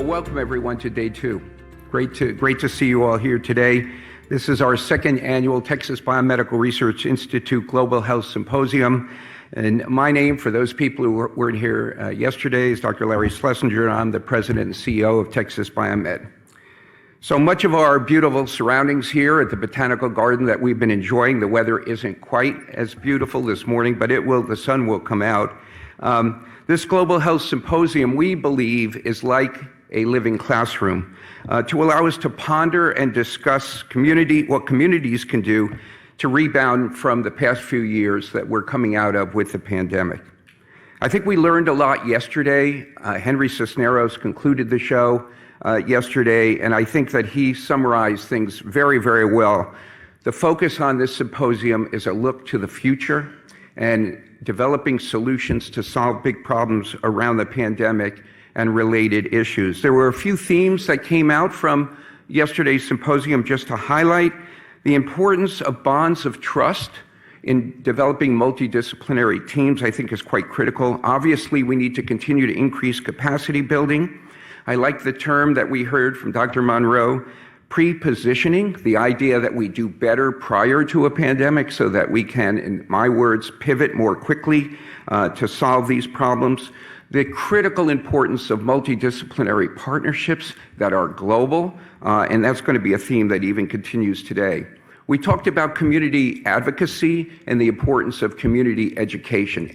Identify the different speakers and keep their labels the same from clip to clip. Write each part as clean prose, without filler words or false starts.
Speaker 1: Well, welcome everyone to day two. Great to see you all here today. This is our second annual Texas Biomedical Research Institute Global Health Symposium. And my name, for those people who weren't here yesterday, is Dr. Larry Schlesinger, and I'm the president and CEO of Texas Biomed. So much of our beautiful surroundings here at the Botanical Garden that we've been enjoying, the weather isn't quite as beautiful this morning, but the sun will come out. This Global Health Symposium, we believe, is like a living classroom to allow us to ponder and discuss what communities can do to rebound from the past few years that we're coming out of with the pandemic. I think we learned a lot yesterday. Henry Cisneros concluded the show yesterday, and I think that he summarized things very, very well. The focus on this symposium is a look to the future and developing solutions to solve big problems around the pandemic and related issues. There were a few themes that came out from yesterday's symposium just to highlight. The importance of bonds of trust in developing multidisciplinary teams, I think, is quite critical. Obviously, we need to continue to increase capacity building. I like the term that we heard from Dr. Monroe, pre-positioning, the idea that we do better prior to a pandemic so that we can, in my words, pivot more quickly to solve these problems. The critical importance of multidisciplinary partnerships that are global, and that's going to be a theme that even continues today. We talked about community advocacy and the importance of community education,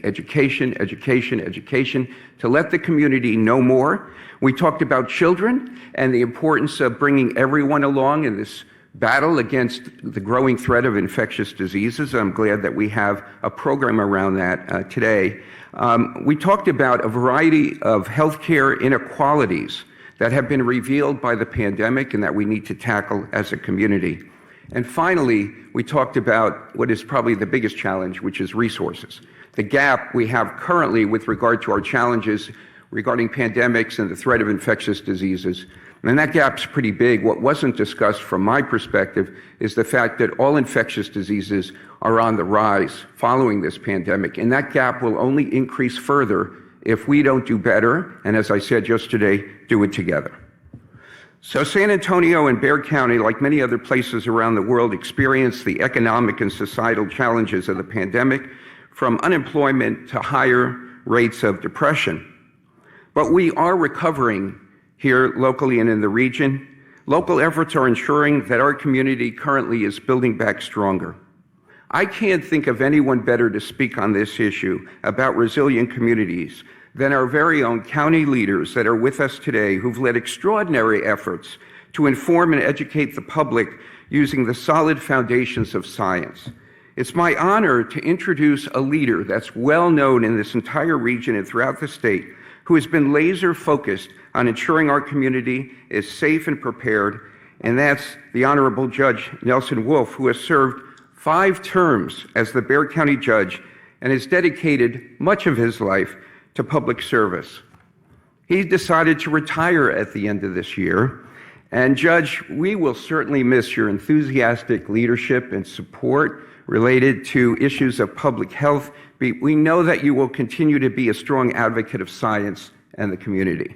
Speaker 1: to let the community know more. We talked about children and the importance of bringing everyone along in this battle against the growing threat of infectious diseases. I'm glad that we have a program around that today. We talked about a variety of healthcare inequalities that have been revealed by the pandemic and that we need to tackle as a community. And finally, we talked about what is probably the biggest challenge, which is resources. The gap we have currently with regard to our challenges regarding pandemics and the threat of infectious diseases. And that gap's pretty big. What wasn't discussed from my perspective is the fact that all infectious diseases are on the rise following this pandemic, and that gap will only increase further if we don't do better, and as I said yesterday, do it together. So San Antonio and Bexar County, like many other places around the world, experienced the economic and societal challenges of the pandemic, from unemployment to higher rates of depression. But we are recovering here locally and in the region. Local efforts are ensuring that our community currently is building back stronger. I can't think of anyone better to speak on this issue about resilient communities than our very own county leaders that are with us today, who've led extraordinary efforts to inform and educate the public using the solid foundations of science. It's my honor to introduce a leader that's well known in this entire region and throughout the state, who has been laser focused on ensuring our community is safe and prepared, and that's the Honorable Judge Nelson Wolff, who has served 5 terms as the Bexar County Judge and has dedicated much of his life to public service. He decided to retire at the end of this year, and Judge, we will certainly miss your enthusiastic leadership and support related to issues of public health. We know that you will continue to be a strong advocate of science and the community.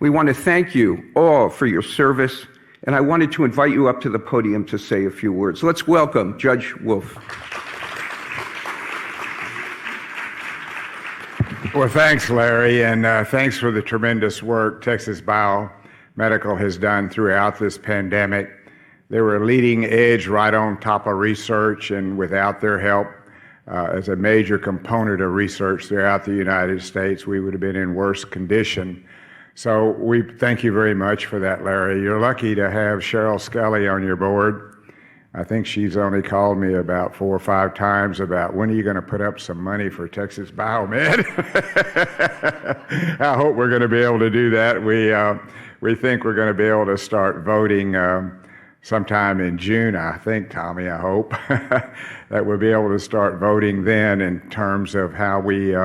Speaker 1: We want to thank you all for your service, and I wanted to invite you up to the podium to say a few words. Let's welcome Judge Wolff.
Speaker 2: Well, thanks, Larry, and thanks for the tremendous work Texas Biomedical has done throughout this pandemic. They were leading edge, right on top of research, and without their help, as a major component of research throughout the United States, we would have been in worse condition. So we thank you very much for that, Larry. You're lucky to have Cheryl Scully on your board. I think she's only called me about 4 or 5 times about when are you going to put up some money for Texas Biomed. I hope we're going to be able to do that. We think we're going to be able to start voting sometime in June, I think, Tommy, I hope, that we'll be able to start voting then in terms of how we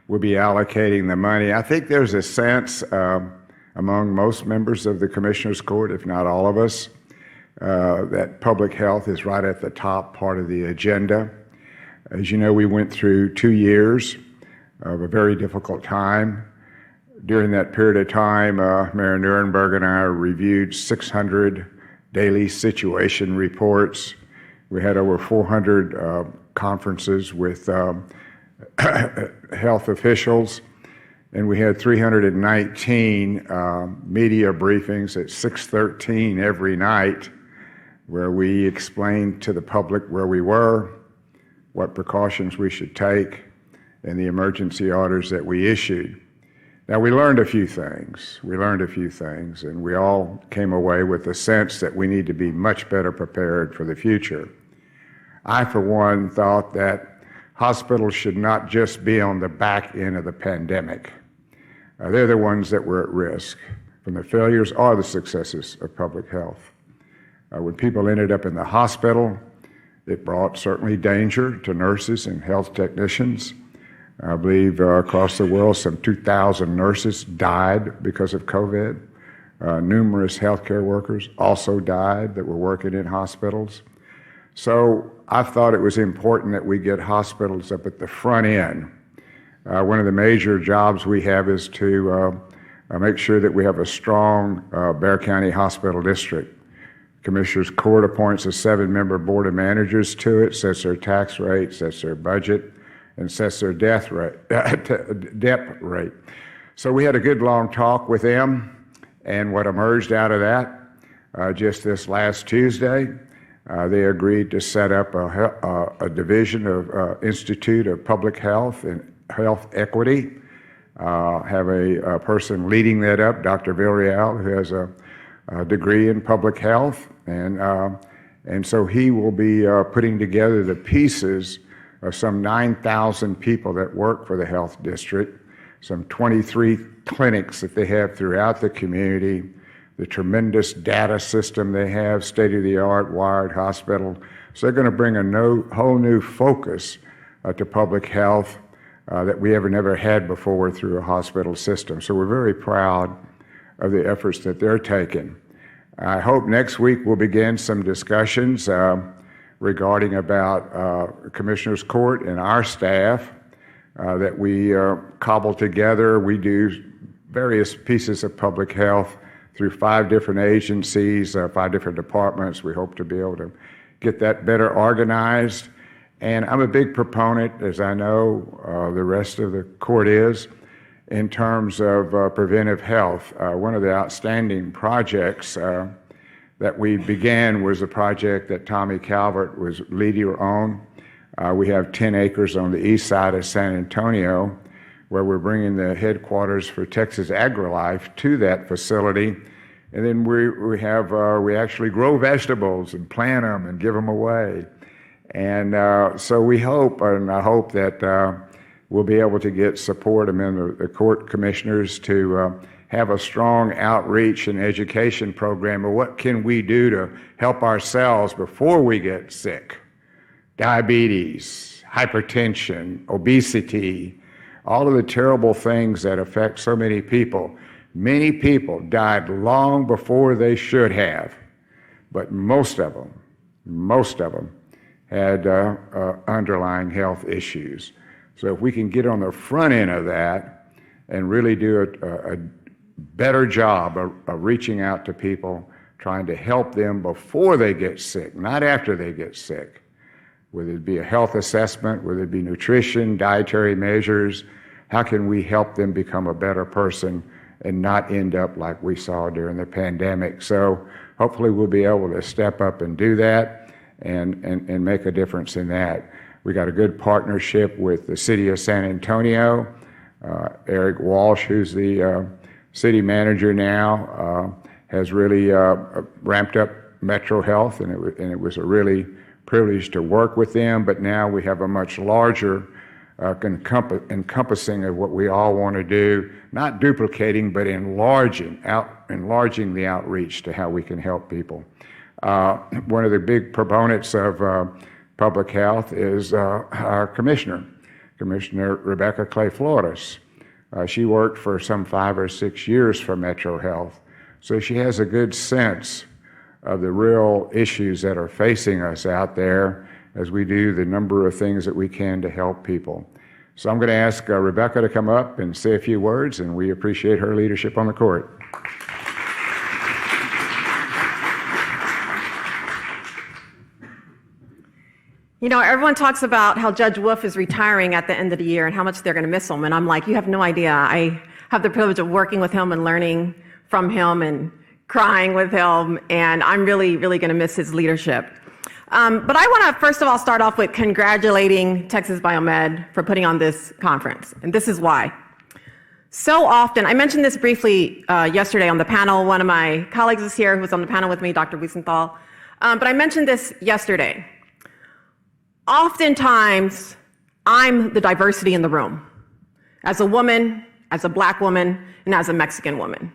Speaker 2: will be allocating the money. I think there's a sense among most members of the Commissioners Court, if not all of us, that public health is right at the top part of the agenda. As you know, we went through 2 years of a very difficult time. During that period of time, Mayor Nuremberg and I reviewed 600 daily situation reports. We had over 400 conferences with health officials, and we had 319 media briefings at 6:13 every night, where we explained to the public where we were, what precautions we should take, and the emergency orders that we issued. Now, we learned a few things. And we all came away with the sense that we need to be much better prepared for the future. I, for one, thought that hospitals should not just be on the back end of the pandemic. They're the ones that were at risk from the failures or the successes of public health. When people ended up in the hospital, it brought certainly danger to nurses and health technicians. I believe across the world, some 2,000 nurses died because of COVID. Numerous healthcare workers also died that were working in hospitals. So I thought it was important that we get hospitals up at the front end. One of the major jobs we have is to make sure that we have a strong Bexar County Hospital District. Commissioners Court appoints a 7-member board of managers to it, sets their tax rate, sets their budget, and sets their debt rate. So we had a good long talk with them, and what emerged out of that, just this last Tuesday, they agreed to set up a division of Institute of Public Health and Health Equity, have a person leading that up, Dr. Villarreal, who has a degree in public health, and so he will be putting together the pieces of some 9,000 people that work for the health district, some 23 clinics that they have throughout the community, the tremendous data system they have, state-of-the-art wired hospital. So they're going to bring a whole new focus to public health that we never had before through a hospital system. So we're very proud of the efforts that they're taking. I hope next week we'll begin some discussions regarding about Commissioners Court and our staff that we cobble together. We do various pieces of public health through 5 different agencies, 5 different departments. We hope to be able to get that better organized. And I'm a big proponent, as I know the rest of the court is, in terms of preventive health. One of the outstanding projects that we began was a project that Tommy Calvert was leader on. We have 10 acres on the east side of San Antonio, where we're bringing the headquarters for Texas AgriLife to that facility. And then we actually grow vegetables and plant them and give them away. And so we hope, and I hope that we'll be able to get support among the court commissioners to have a strong outreach and education program of what can we do to help ourselves before we get sick. Diabetes, hypertension, obesity, all of the terrible things that affect so many people. Many people died long before they should have, but most of them had underlying health issues. So if we can get on the front end of that and really do a better job of reaching out to people, trying to help them before they get sick, not after they get sick, whether it be a health assessment, whether it be nutrition, dietary measures, how can we help them become a better person and not end up like we saw during the pandemic? So hopefully we'll be able to step up and do that and make a difference in that. We got a good partnership with the city of San Antonio. Eric Walsh, who's the city manager now, has really ramped up Metro Health, and it was a really privilege to work with them. But now we have a much larger encompassing of what we all want to do, not duplicating, but enlarging the outreach to how we can help people. One of the big proponents of public health is our Commissioner Rebeca Clay-Flores. She worked for some 5 or 6 years for Metro Health, so she has a good sense of the real issues that are facing us out there as we do the number of things that we can to help people. So I'm going to ask Rebeca to come up and say a few words, and we appreciate her leadership on the court.
Speaker 3: You know, everyone talks about how Judge Wolff is retiring at the end of the year and how much they're going to miss him. And I'm like, you have no idea. I have the privilege of working with him and learning from him and crying with him. And I'm really, really going to miss his leadership. But I want to, first of all, start off with congratulating Texas Biomed for putting on this conference. And this is why. So often, I mentioned this briefly yesterday on the panel. One of my colleagues is here who was on the panel with me, Dr. Wiesenthal. But I mentioned this yesterday. Oftentimes, I'm the diversity in the room, as a woman, as a Black woman, and as a Mexican woman.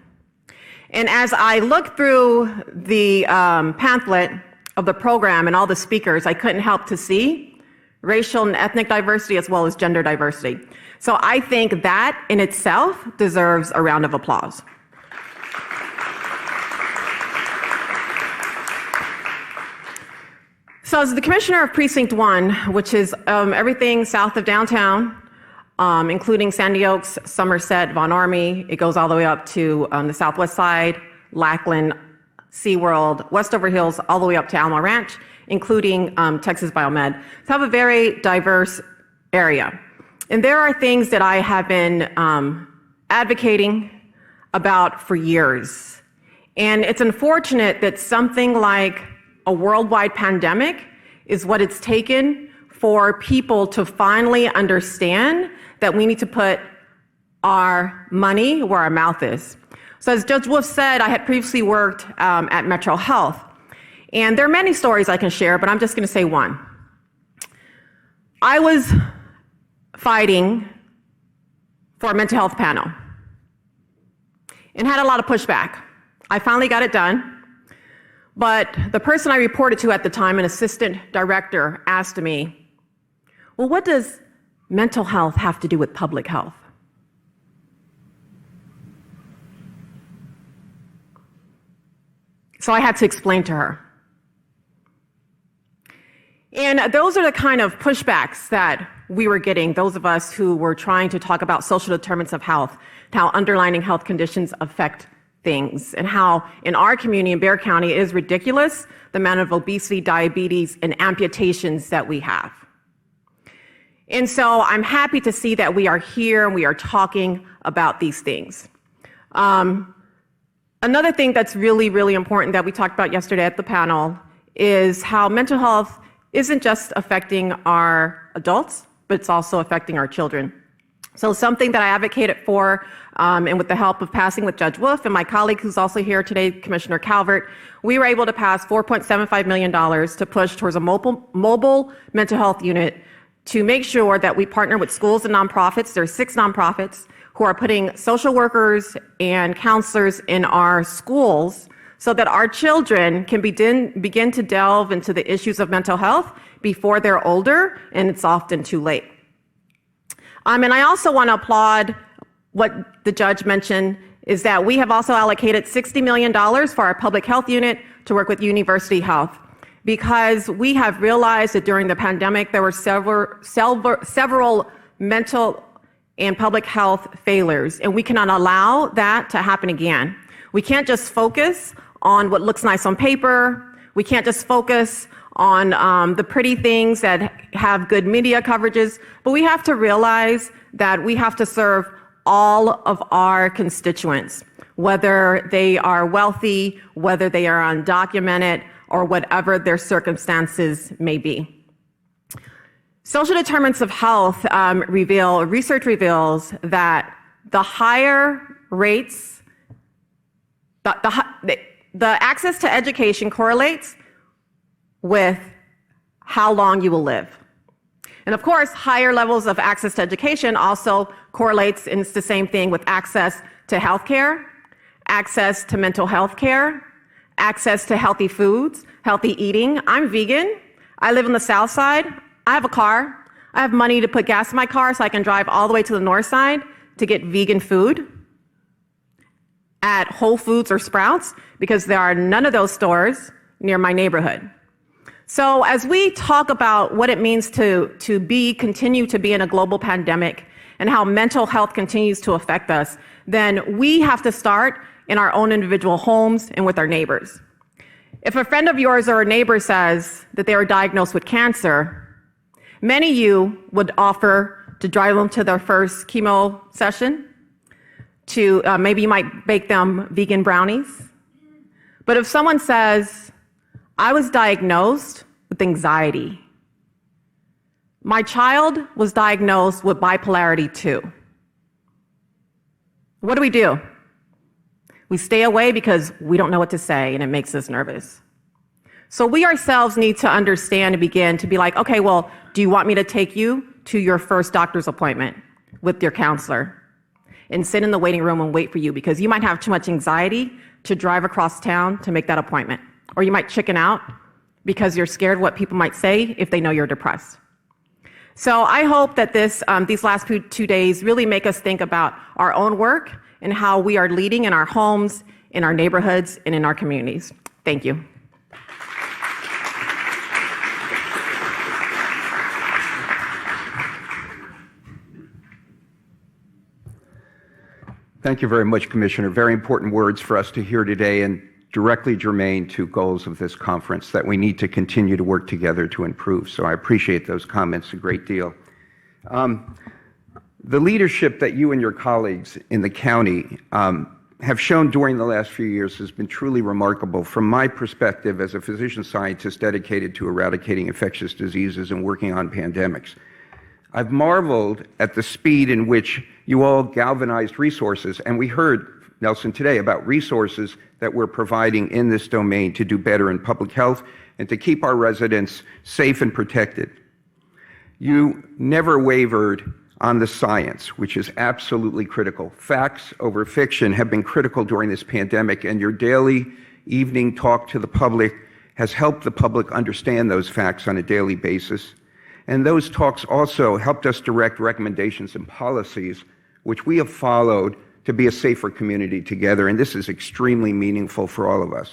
Speaker 3: And as I looked through the pamphlet of the program and all the speakers, I couldn't help to see racial and ethnic diversity as well as gender diversity. So I think that in itself deserves a round of applause. So as the commissioner of Precinct 1, which is everything south of downtown, including Sandy Oaks, Somerset, Von Ormy, it goes all the way up to the southwest side, Lackland, SeaWorld, Westover Hills, all the way up to Alamo Ranch, including Texas Biomed. So I have a very diverse area. And there are things that I have been advocating about for years. And it's unfortunate that something like a worldwide pandemic is what it's taken for people to finally understand that we need to put our money where our mouth is. So as Judge Wolff said, I had previously worked at Metro Health. And there are many stories I can share, but I'm just going to say one. I was fighting for a mental health panel and had a lot of pushback. I finally got it done. But the person I reported to at the time, an assistant director, asked me, well, what does mental health have to do with public health? So I had to explain to her. And those are the kind of pushbacks that we were getting, those of us who were trying to talk about social determinants of health, how underlying health conditions affect things, and how in our community in Bexar County it is ridiculous the amount of obesity, diabetes, and amputations that we have. And so I'm happy to see that we are here and we are talking about these things. Another thing that's really, really important that we talked about yesterday at the panel is how mental health isn't just affecting our adults, but it's also affecting our children. So something that I advocated for, and with the help of passing with Judge Wolff and my colleague who's also here today, Commissioner Calvert, we were able to pass $4.75 million to push towards a mobile mental health unit to make sure that we partner with schools and nonprofits. There are 6 nonprofits who are putting social workers and counselors in our schools so that our children can begin to delve into the issues of mental health before they're older, and it's often too late. And I also want to applaud what the judge mentioned is that we have also allocated $60 million for our public health unit to work with University Health, because we have realized that during the pandemic there were several mental and public health failures, and we cannot allow that to happen again. We can't just focus on what looks nice on paper. We can't just focus on the pretty things that have good media coverages, but we have to realize that we have to serve all of our constituents, whether they are wealthy, whether they are undocumented, or whatever their circumstances may be. Social determinants of health research reveals that the higher rates, the access to education correlates with how long you will live. And of course, higher levels of access to education also correlates, and it's the same thing with access to healthcare, access to mental health care, access to healthy foods, healthy eating. I'm vegan. I live on the south side. I have a car. I have money to put gas in my car so I can drive all the way to the north side to get vegan food at Whole Foods or Sprouts, because there are none of those stores near my neighborhood. So as we talk about what it means to continue to be in a global pandemic and how mental health continues to affect us, then we have to start in our own individual homes and with our neighbors. If a friend of yours or a neighbor says that they were diagnosed with cancer, many of you would offer to drive them to their first chemo session, to maybe you might bake them vegan brownies. But if someone says, I was diagnosed with anxiety, my child was diagnosed with bipolarity 2, what do? We stay away because we don't know what to say and it makes us nervous. So we ourselves need to understand and begin to be like, okay, well, do you want me to take you to your first doctor's appointment with your counselor and sit in the waiting room and wait for you because you might have too much anxiety to drive across town to make that appointment. Or you might chicken out because you're scared what people might say if they know you're depressed. So I hope that these last 2 days really make us think about our own work and how we are leading in our homes, in our neighborhoods, and in our communities. Thank you.
Speaker 1: Thank you very much, Commissioner. Very important words for us to hear today and directly germane to goals of this conference that we need to continue to work together to improve. So I appreciate those comments a great deal. The leadership that you and your colleagues in the county have shown during the last few years has been truly remarkable from my perspective as a physician scientist dedicated to eradicating infectious diseases and working on pandemics. I've marveled at the speed in which you all galvanized resources, and we heard, Nelson, today about resources that we're providing in this domain to do better in public health and to keep our residents safe and protected. You never wavered on the science, which is absolutely critical. Facts over fiction have been critical during this pandemic, and your daily evening talk to the public has helped the public understand those facts on a daily basis. And those talks also helped us direct recommendations and policies, which we have followed to be a safer community together, and this is extremely meaningful for all of us.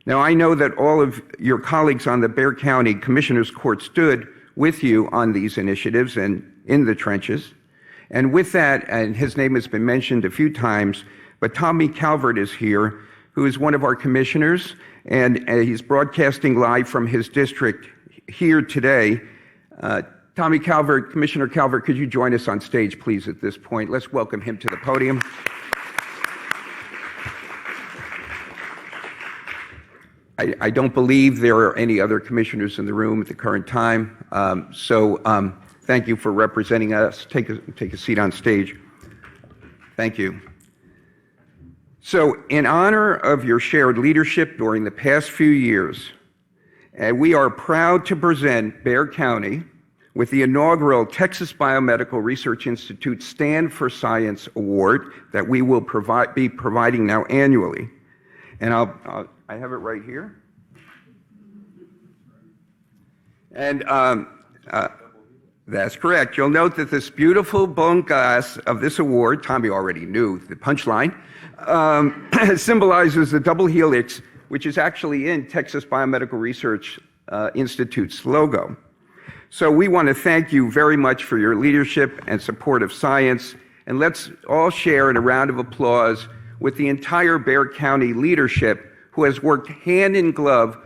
Speaker 1: Now, I know that all of your colleagues on the Bexar County Commissioners Court stood with you on these initiatives and in the trenches. And with that, and his name has been mentioned a few times, but Tommy Calvert is here, who is one of our commissioners, and he's broadcasting live from his district here today. Tommy Calvert, Commissioner Calvert, could you join us on stage, please, at this point? Let's welcome him to the podium. I don't believe there are any other commissioners in the room at the current time, so thank you for representing us. Take a seat on stage. Thank you. So, in honor of your shared leadership during the past few years, we are proud to present Bexar County with the inaugural Texas Biomedical Research Institute Stand for Science Award that we will be providing now annually. And I have it right here. And that's correct. You'll note that this beautiful bone glass of this award, Tommy already knew the punchline, symbolizes the double helix, which is actually in Texas Biomedical Research Institute's logo. So we want to thank you very much for your leadership and support of science, and let's all share in a round of applause with the entire Bexar County leadership who has worked hand in glove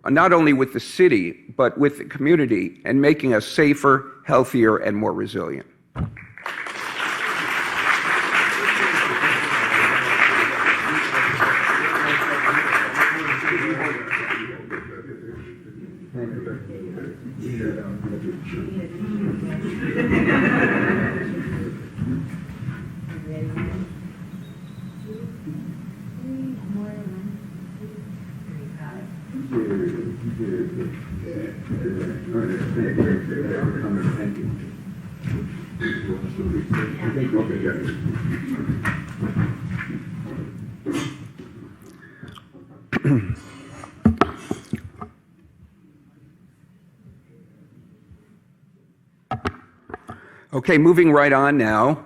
Speaker 1: not only with the city, but with the community and making us safer, healthier, and more resilient. Okay, moving right on now.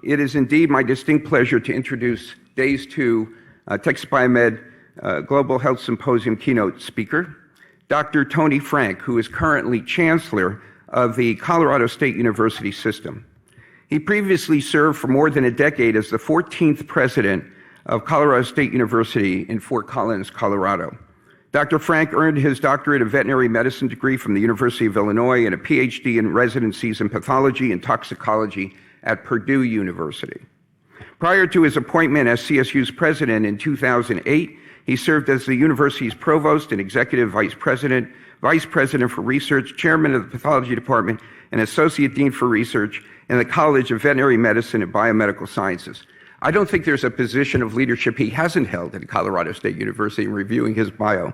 Speaker 1: It is indeed my distinct pleasure to introduce Days 2 Texas Biomed Global Health Symposium keynote speaker, Dr. Tony Frank, who is currently Chancellor of the Colorado State University system. He previously served for more than a decade as the 14th president of Colorado State University in Fort Collins, Colorado. Dr. Frank earned his doctorate of veterinary medicine degree from the University of Illinois and a PhD in residencies in pathology and toxicology at Purdue University. Prior to his appointment as CSU's president in 2008, he served as the university's provost and executive vice president for research, chairman of the pathology department, and associate dean for research in the College of Veterinary Medicine and Biomedical Sciences. I don't think there's a position of leadership he hasn't held at Colorado State University in reviewing his bio.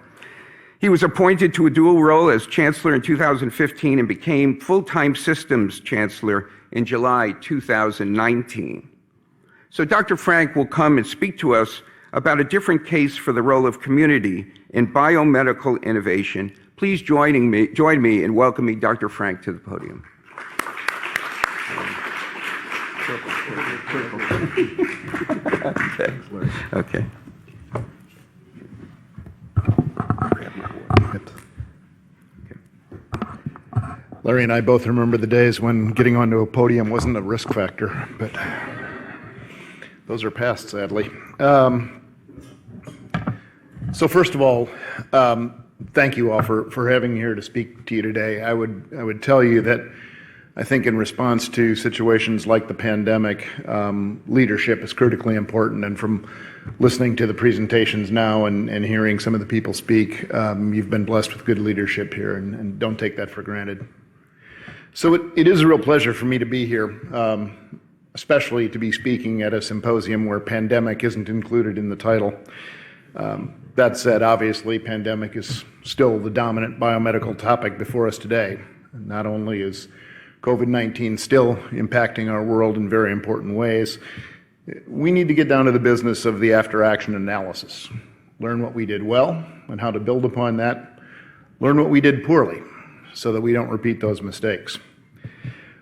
Speaker 1: He was appointed to a dual role as chancellor in 2015 and became full-time systems chancellor in July 2019. So Dr. Frank will come and speak to us about a different case for the role of community in biomedical innovation. Please join me in welcoming Dr. Frank to the podium. Okay.
Speaker 4: Larry and I both remember the days when getting onto a podium wasn't a risk factor, but those are past, sadly. So first of all, thank you all for having me here to speak to you today. I would tell you that I think in response to situations like the pandemic, leadership is critically important. And from listening to the presentations now and hearing some of the people speak, you've been blessed with good leadership here, and don't take that for granted. So it is a real pleasure for me to be here, especially to be speaking at a symposium where pandemic isn't included in the title. That said, obviously, pandemic is still the dominant biomedical topic before us today. Not only is COVID-19 still impacting our world in very important ways, we need to get down to the business of the after-action analysis. Learn what we did well and how to build upon that. Learn what we did poorly so that we don't repeat those mistakes.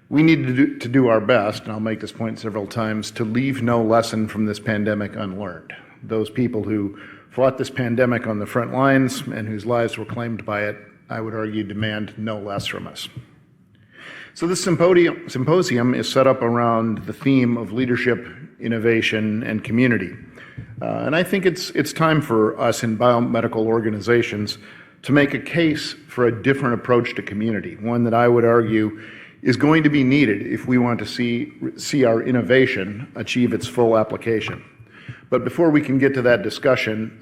Speaker 4: We need to do our best, and I'll make this point several times, to leave no lesson from this pandemic unlearned. Those people who fought this pandemic on the front lines and whose lives were claimed by it, I would argue, demand no less from us. So this symposium is set up around the theme of leadership, innovation, and community. And I think it's time for us in biomedical organizations to make a case for a different approach to community, one that I would argue is going to be needed if we want to see our innovation achieve its full application. But before we can get to that discussion,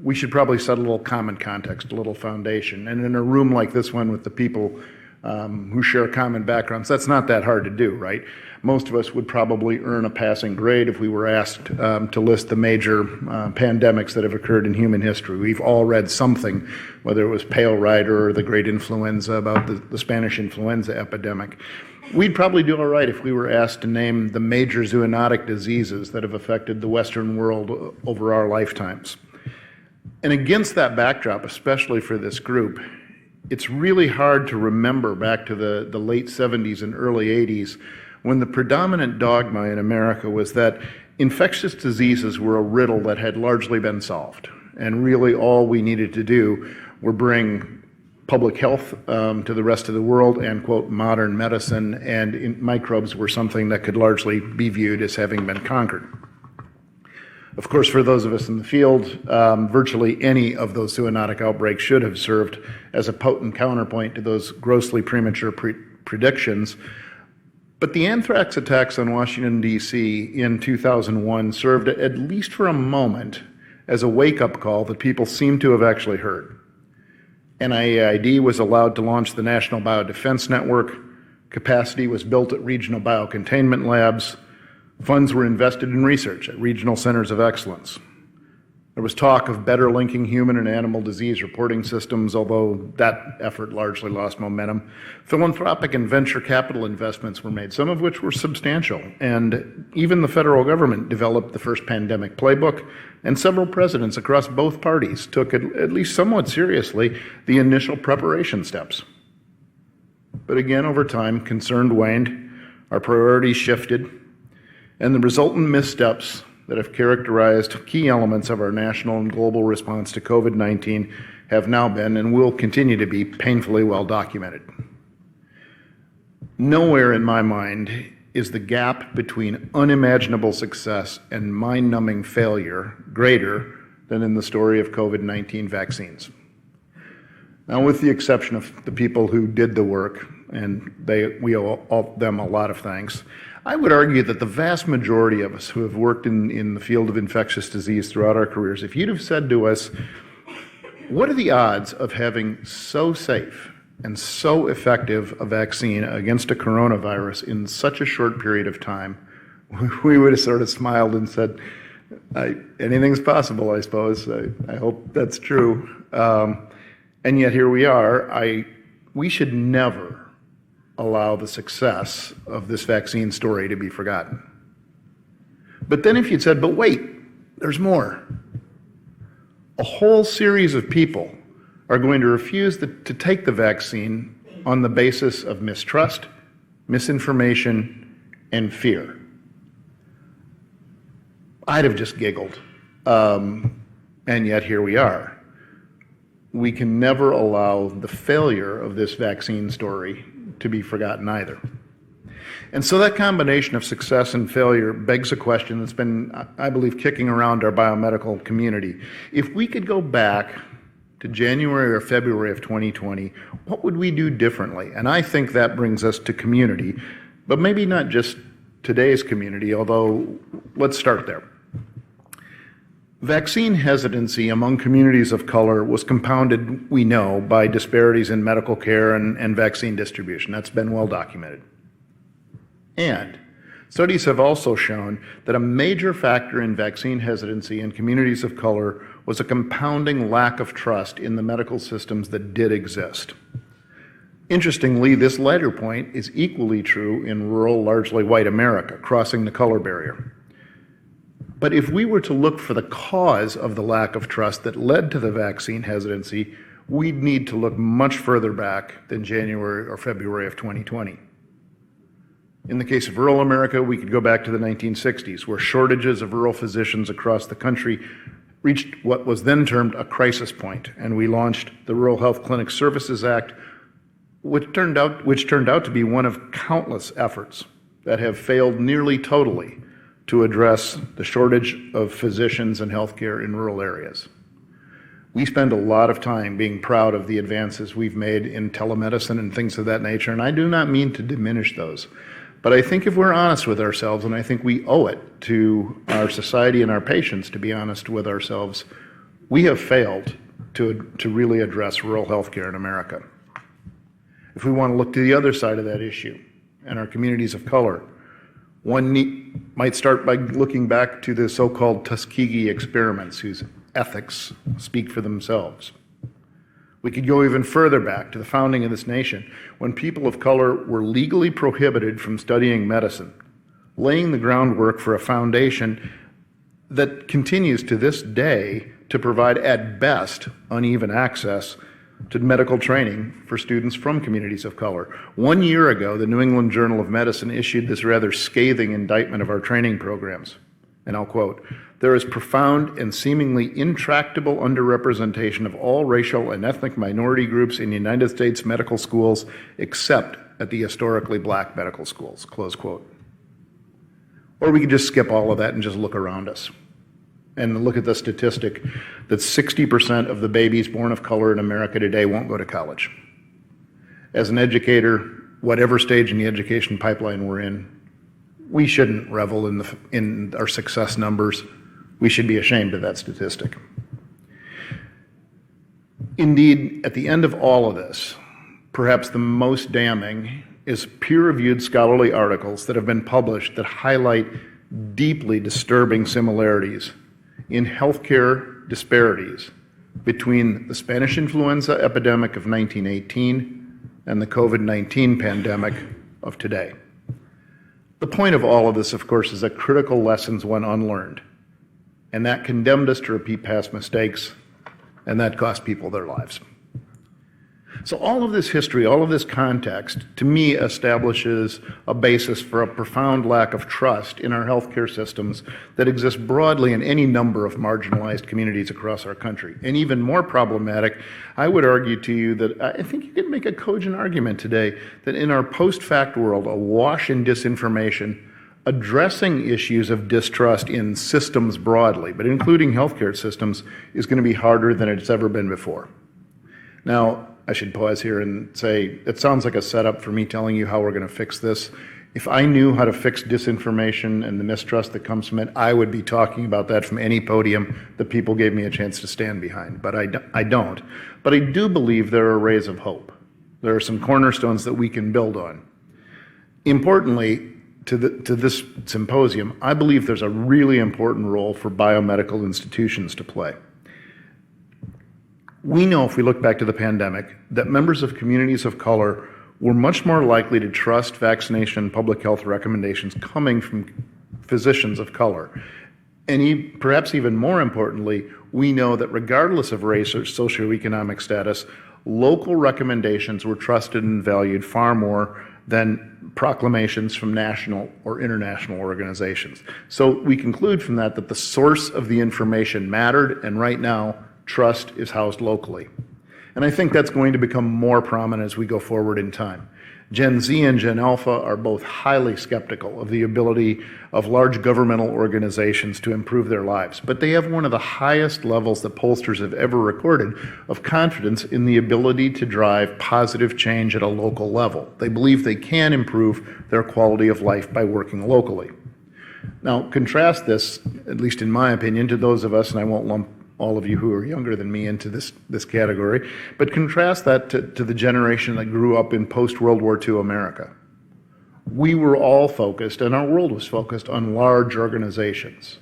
Speaker 4: we should probably set a little common context, a little foundation. And in a room like this one with the people who share common backgrounds, that's not that hard to do, right? Most of us would probably earn a passing grade if we were asked to list the major pandemics that have occurred in human history. We've all read something, whether it was Pale Rider or the Great Influenza, about the Spanish influenza epidemic. We'd probably do all right if we were asked to name the major zoonotic diseases that have affected the Western world over our lifetimes. And against that backdrop, especially for this group, it's really hard to remember back to the late 70s and early 80s when the predominant dogma in America was that infectious diseases were a riddle that had largely been solved. And really all we needed to do were bring public health to the rest of the world and, quote, modern medicine, and microbes were something that could largely be viewed as having been conquered. Of course, for those of us in the field, virtually any of those zoonotic outbreaks should have served as a potent counterpoint to those grossly premature predictions. But the anthrax attacks on Washington, D.C. in 2001 served, at least for a moment, as a wake-up call that people seem to have actually heard. NIAID was allowed to launch the National Biodefense Network, capacity was built at regional biocontainment labs, funds were invested in research at regional centers of excellence. There was talk of better linking human and animal disease reporting systems, although that effort largely lost momentum. Philanthropic and venture capital investments were made, some of which were substantial, and even the federal government developed the first pandemic playbook, and several presidents across both parties took at least somewhat seriously the initial preparation steps. But again, over time, concern waned, our priorities shifted, and the resultant missteps that have characterized key elements of our national and global response to COVID-19 have now been and will continue to be painfully well documented. Nowhere in my mind is the gap between unimaginable success and mind-numbing failure greater than in the story of COVID-19 vaccines. Now, with the exception of the people who did the work, and we owe them a lot of thanks, I would argue that the vast majority of us who have worked in the field of infectious disease throughout our careers, if you'd have said to us, what are the odds of having so safe and so effective a vaccine against a coronavirus in such a short period of time, we would have sort of smiled and said, anything's possible, I suppose. I hope that's true. And yet here we are. We should never allow the success of this vaccine story to be forgotten. But then if you'd said, but wait, there's more. A whole series of people are going to refuse to take the vaccine on the basis of mistrust, misinformation, and fear. I'd have just giggled. And yet here we are. We can never allow the failure of this vaccine story to be forgotten either. And so that combination of success and failure begs a question that's been, I believe, kicking around our biomedical community. If we could go back to January or February of 2020, what would we do differently? And I think that brings us to community, but maybe not just today's community, although let's start there. Vaccine hesitancy among communities of color was compounded, we know, by disparities in medical care and vaccine distribution. That's been well documented. And studies have also shown that a major factor in vaccine hesitancy in communities of color was a compounding lack of trust in the medical systems that did exist. Interestingly, this latter point is equally true in rural, largely white America, crossing the color barrier. But if we were to look for the cause of the lack of trust that led to the vaccine hesitancy, we'd need to look much further back than January or February of 2020. In the case of rural America, we could go back to the 1960s, where shortages of rural physicians across the country reached what was then termed a crisis point, and we launched the Rural Health Clinic Services Act, which turned out to be one of countless efforts that have failed nearly totally to address the shortage of physicians and healthcare in rural areas. We spend a lot of time being proud of the advances we've made in telemedicine and things of that nature, and I do not mean to diminish those. But I think if we're honest with ourselves, and I think we owe it to our society and our patients to be honest with ourselves, we have failed to really address rural healthcare in America. If we want to look to the other side of that issue and our communities of color, one might start by looking back to the so-called Tuskegee experiments, whose ethics speak for themselves. We could go even further back to the founding of this nation, when people of color were legally prohibited from studying medicine, laying the groundwork for a foundation that continues to this day to provide, at best, uneven access to medical training for students from communities of color. 1 year ago, the New England Journal of Medicine issued this rather scathing indictment of our training programs, and I'll quote, "There is profound and seemingly intractable underrepresentation of all racial and ethnic minority groups in United States medical schools except at the historically black medical schools," close quote. Or we could just skip all of that and just look around us and look at the statistic that 60% of the babies born of color in America today won't go to college. As an educator, whatever stage in the education pipeline we're in, we shouldn't revel in our success numbers. We should be ashamed of that statistic. Indeed, at the end of all of this, perhaps the most damning is peer-reviewed scholarly articles that have been published that highlight deeply disturbing similarities in healthcare disparities between the Spanish influenza epidemic of 1918 and the COVID-19 pandemic of today. The point of all of this, of course, is that critical lessons went unlearned, and that condemned us to repeat past mistakes, and that cost people their lives. So all of this history, all of this context, to me, establishes a basis for a profound lack of trust in our healthcare systems that exist broadly in any number of marginalized communities across our country. And even more problematic, I would argue to you that I think you could make a cogent argument today that in our post-fact world, awash in disinformation, addressing issues of distrust in systems broadly, but including healthcare systems, is going to be harder than it's ever been before. Now, I should pause here and say, it sounds like a setup for me telling you how we're going to fix this. If I knew how to fix disinformation and the mistrust that comes from it, I would be talking about that from any podium that people gave me a chance to stand behind, but I don't. But I do believe there are rays of hope. There are some cornerstones that we can build on. Importantly, to this symposium, I believe there's a really important role for biomedical institutions to play. We know, if we look back to the pandemic, that members of communities of color were much more likely to trust vaccination and public health recommendations coming from physicians of color. And perhaps even more importantly, we know that regardless of race or socioeconomic status, local recommendations were trusted and valued far more than proclamations from national or international organizations. So we conclude from that the source of the information mattered, and right now, trust is housed locally. And I think that's going to become more prominent as we go forward in time. Gen Z and Gen Alpha are both highly skeptical of the ability of large governmental organizations to improve their lives, but they have one of the highest levels that pollsters have ever recorded of confidence in the ability to drive positive change at a local level. They believe they can improve their quality of life by working locally. Now, contrast this, at least in my opinion, to those of us, and I won't lump all of you who are younger than me into this category, but contrast that to the generation that grew up in post-World War II America. We were all focused, and our world was focused on large organizations,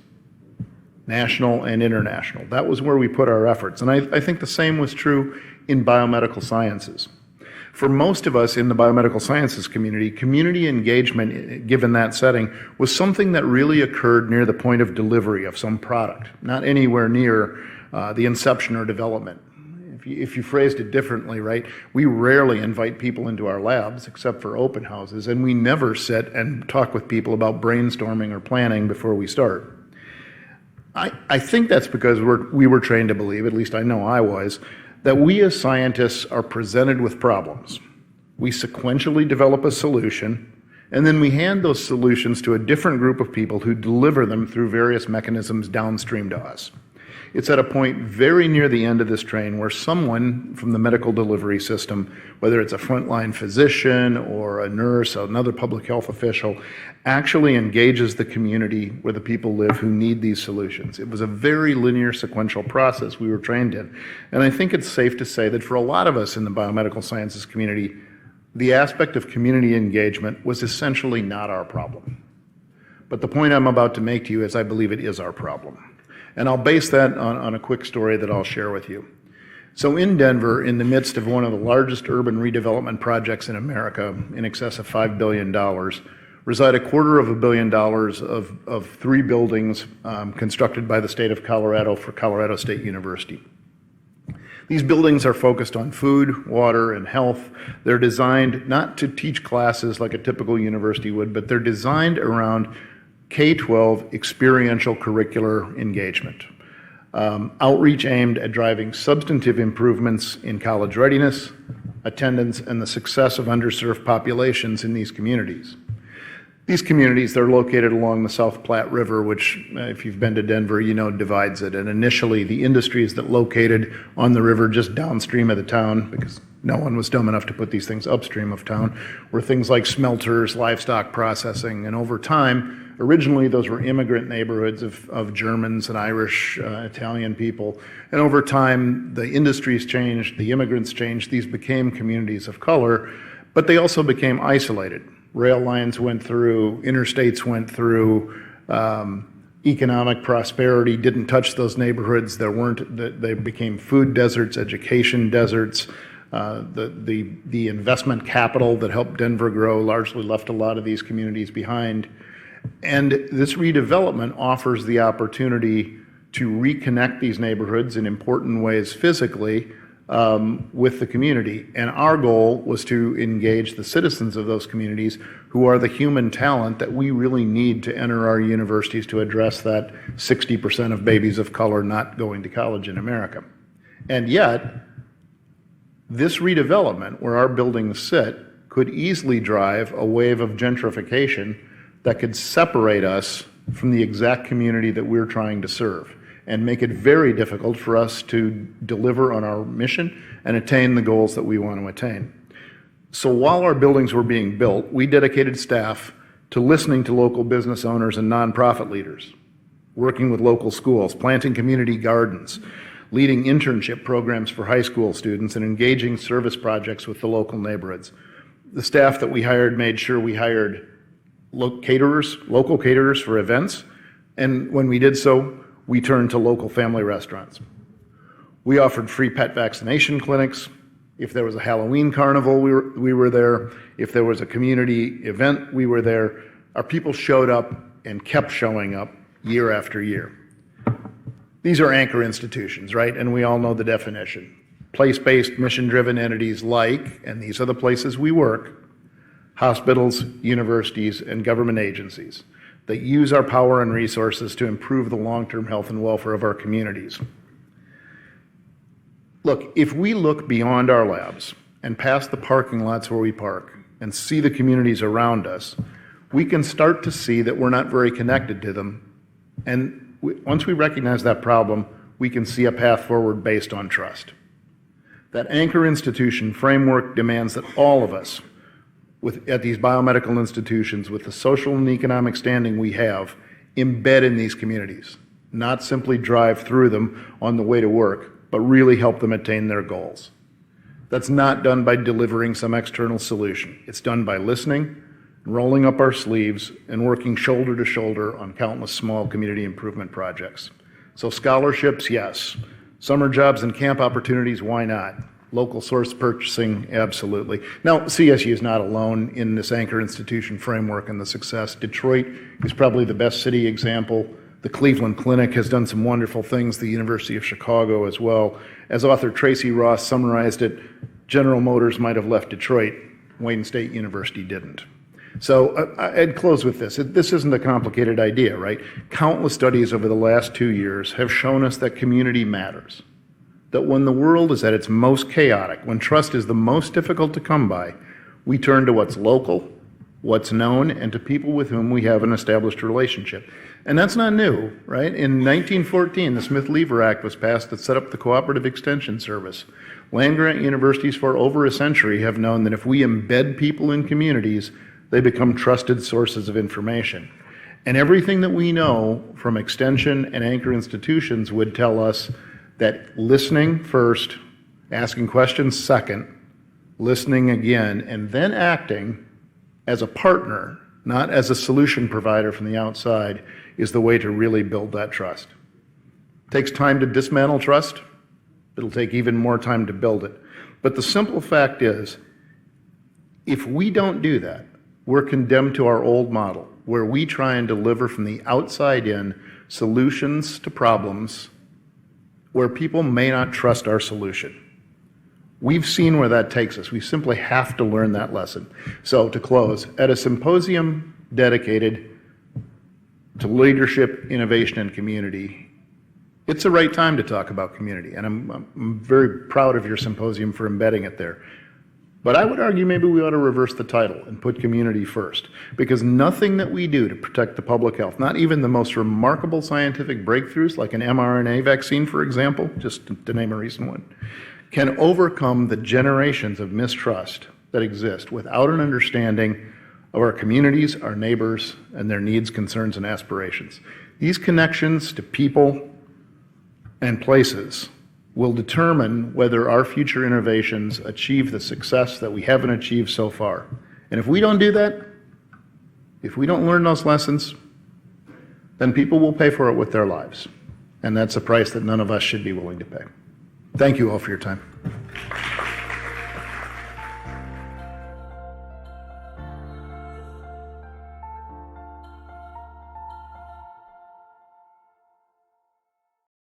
Speaker 4: national and international. That was where we put our efforts, and I think the same was true in biomedical sciences. For most of us in the biomedical sciences community, community engagement, given that setting, was something that really occurred near the point of delivery of some product, not anywhere near the inception or development. If you phrased it differently, right, we rarely invite people into our labs except for open houses, and we never sit and talk with people about brainstorming or planning before we start. I think that's because we were trained to believe, at least I know I was, that we as scientists are presented with problems. We sequentially develop a solution, and then we hand those solutions to a different group of people who deliver them through various mechanisms downstream to us. It's at a point very near the end of this train where someone from the medical delivery system, whether it's a frontline physician or a nurse or another public health official, actually engages the community where the people live who need these solutions. It was a very linear sequential process we were trained in. And I think it's safe to say that for a lot of us in the biomedical sciences community, the aspect of community engagement was essentially not our problem. But the point I'm about to make to you is I believe it is our problem. And I'll base that on a quick story that I'll share with you. So in Denver, in the midst of one of the largest urban redevelopment projects in America, in excess of $5 billion, reside $250 million of 3 buildings constructed by the state of Colorado for Colorado State University. These buildings are focused on food, water, and health. They're designed not to teach classes like a typical university would, but they're designed around K-12 experiential curricular engagement. Outreach aimed at driving substantive improvements in college readiness, attendance, and the success of underserved populations in these communities. These communities, they're located along the South Platte River, which, if you've been to Denver, you know divides it. And initially, the industries that located on the river just downstream of the town, because no one was dumb enough to put these things upstream of town, were things like smelters, livestock processing, and over time, originally, those were immigrant neighborhoods of Germans and Irish, Italian people. And over time, the industries changed, the immigrants changed, these became communities of color, but they also became isolated. Rail lines went through, interstates went through, economic prosperity didn't touch those neighborhoods. They became food deserts, education deserts. The investment capital that helped Denver grow largely left a lot of these communities behind. And this redevelopment offers the opportunity to reconnect these neighborhoods in important ways physically, with the community. And our goal was to engage the citizens of those communities who are the human talent that we really need to enter our universities to address that 60% of babies of color not going to college in America. And yet, this redevelopment where our buildings sit could easily drive a wave of gentrification that could separate us from the exact community that we're trying to serve and make it very difficult for us to deliver on our mission and attain the goals that we want to attain. So while our buildings were being built, we dedicated staff to listening to local business owners and nonprofit leaders, working with local schools, planting community gardens, leading internship programs for high school students, and engaging service projects with the local neighborhoods. The staff that we hired made sure we hired local caterers for events, and when we did so, we turned to local family restaurants. We offered free pet vaccination clinics. If there was a Halloween carnival, we were there. If there was a community event, we were there. Our people showed up and kept showing up year after year. These are anchor institutions, right? And we all know the definition. Place-based, mission-driven entities like, and these are the places we work, hospitals, universities, and government agencies that use our power and resources to improve the long-term health and welfare of our communities. Look, if we look beyond our labs and past the parking lots where we park and see the communities around us, we can start to see that we're not very connected to them. And once we recognize that problem, we can see a path forward based on trust. That anchor institution framework demands that all of us at these biomedical institutions, with the social and economic standing we have, embed in these communities, not simply drive through them on the way to work, but really help them attain their goals. That's not done by delivering some external solution. It's done by listening, rolling up our sleeves, and working shoulder to shoulder on countless small community improvement projects. So scholarships, yes. Summer jobs and camp opportunities, why not? Local source purchasing, absolutely. Now, CSU is not alone in this anchor institution framework and the success. Detroit is probably the best city example. The Cleveland Clinic has done some wonderful things, the University of Chicago as well. As author Tracy Ross summarized it, General Motors might have left Detroit, Wayne State University didn't. So I'd close with this. This isn't a complicated idea, right? Countless studies over the last 2 years have shown us that community matters. That when the world is at its most chaotic, when trust is the most difficult to come by, we turn to what's local, what's known, and to people with whom we have an established relationship. And that's not new, right? In 1914, the Smith-Lever Act was passed that set up the Cooperative Extension Service. Land-grant universities for over a century have known that if we embed people in communities, they become trusted sources of information. And everything that we know from extension and anchor institutions would tell us that listening first, asking questions second, listening again, and then acting as a partner, not as a solution provider from the outside, is the way to really build that trust. It takes time to dismantle trust. It'll take even more time to build it. But the simple fact is, if we don't do that, we're condemned to our old model, where we try and deliver from the outside in solutions to problems where people may not trust our solution. We've seen where that takes us. We simply have to learn that lesson. So to close, at a symposium dedicated to leadership, innovation, and community, it's the right time to talk about community. And I'm very proud of your symposium for embedding it there. But I would argue maybe we ought to reverse the title and put community first, because nothing that we do to protect the public health, not even the most remarkable scientific breakthroughs like an mRNA vaccine, for example, just to name a recent one, can overcome the generations of mistrust that exist without an understanding of our communities, our neighbors, and their needs, concerns, and aspirations. These connections to people and places will determine whether our future innovations achieve the success that we haven't achieved so far. And if we don't do that, if we don't learn those lessons, then people will pay for it with their lives. And that's a price that none of us should be willing to pay. Thank you all for your time.